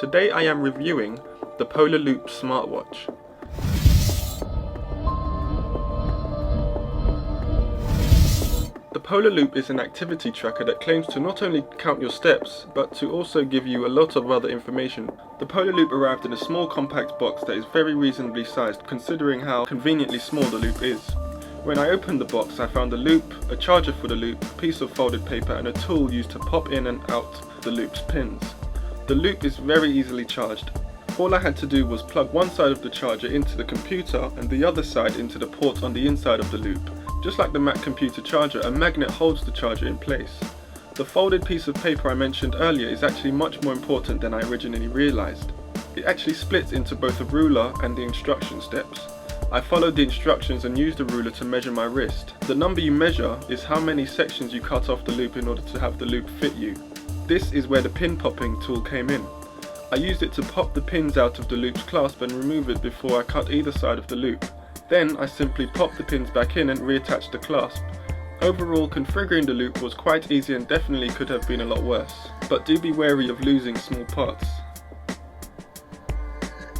Today I am reviewing the Polar Loop smartwatch. The Polar Loop is an activity tracker that claims to not only count your steps, but to also give you a lot of other information. The Polar Loop arrived in a small compact box that is very reasonably sized considering how conveniently small the loop is. When I opened the box, I found a loop, a charger for the loop, a piece of folded paper and a tool used to pop in and out the loop's pins. The loop is very easily charged. All I had to do was plug one side of the charger into the computer and the other side into the port on the inside of the loop. Just like the Mac computer charger, a magnet holds the charger in place. The folded piece of paper I mentioned earlier is actually much more important than I originally realized. It actually splits into both a ruler and the instruction steps. I followed the instructions and used the ruler to measure my wrist. The number you measure is how many sections you cut off the loop in order to have the loop fit you. This is where the pin popping tool came in. I used it to pop the pins out of the loop's clasp and remove it before I cut either side of the loop. Then I simply popped the pins back in and reattached the clasp. Overall, configuring the loop was quite easy and definitely could have been a lot worse, but do be wary of losing small parts.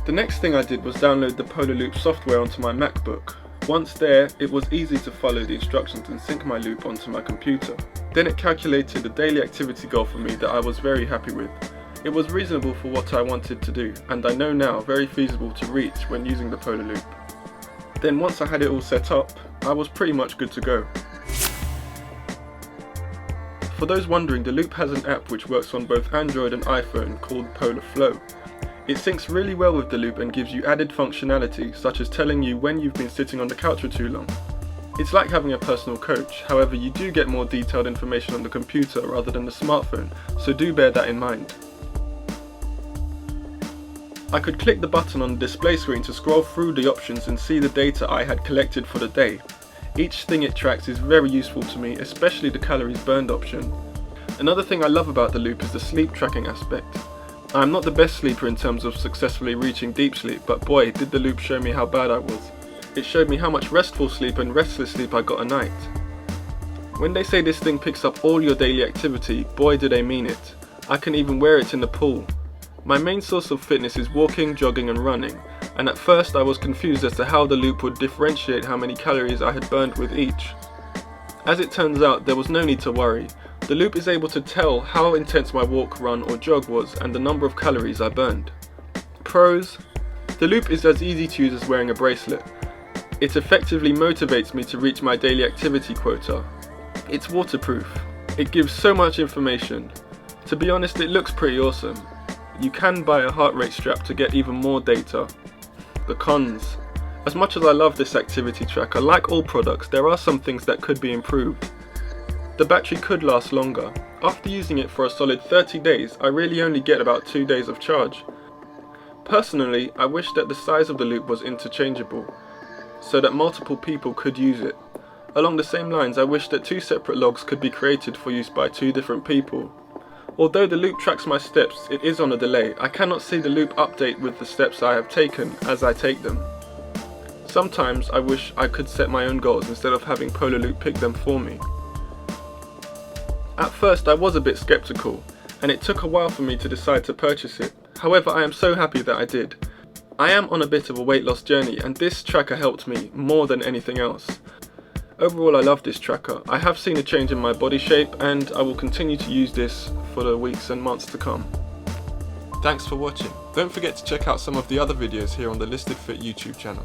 The next thing I did was download the Polar Loop software onto my MacBook. Once there, it was easy to follow the instructions and sync my loop onto my computer. Then it calculated a daily activity goal for me that I was very happy with. It was reasonable for what I wanted to do, and I know now very feasible to reach when using the Polar Loop. Then once I had it all set up, I was pretty much good to go. For those wondering, the Loop has an app which works on both Android and iPhone called Polar Flow. It syncs really well with the Loop and gives you added functionality such as telling you when you've been sitting on the couch for too long. It's like having a personal coach, however you do get more detailed information on the computer rather than the smartphone, so do bear that in mind. I could click the button on the display screen to scroll through the options and see the data I had collected for the day. Each thing it tracks is very useful to me, especially the calories burned option. Another thing I love about the Loop is the sleep tracking aspect. I am not the best sleeper in terms of successfully reaching deep sleep, but boy did the Loop show me how bad I was. It showed me how much restful sleep and restless sleep I got a night. When they say this thing picks up all your daily activity, boy do they mean it. I can even wear it in the pool. My main source of fitness is walking, jogging and running, and at first I was confused as to how the Loop would differentiate how many calories I had burned with each. As it turns out, there was no need to worry. The Loop is able to tell how intense my walk, run or jog was and the number of calories I burned. Pros: the Loop is as easy to use as wearing a bracelet. It effectively motivates me to reach my daily activity quota. It's waterproof. It gives so much information. To be honest, it looks pretty awesome. You can buy a heart rate strap to get even more data. The cons: as much as I love this activity tracker, like all products, there are some things that could be improved. The battery could last longer. After using it for a solid 30 days, I really only get about 2 days of charge. Personally, I wish that the size of the Loop was interchangeable, so that multiple people could use it. Along the same lines, I wish that 2 separate logs could be created for use by 2 different people. Although the Loop tracks my steps, it is on a delay. I cannot see the Loop update with the steps I have taken as I take them. Sometimes I wish I could set my own goals instead of having Polar Loop pick them for me. At first I was a bit skeptical, and it took a while for me to decide to purchase it. However, I am so happy that I did. I am on a bit of a weight loss journey, and this tracker helped me more than anything else. Overall, I love this tracker. I have seen a change in my body shape, and I will continue to use this for the weeks and months to come. Thanks for watching. Don't forget to check out some of the other videos here on the Listed Fit YouTube channel.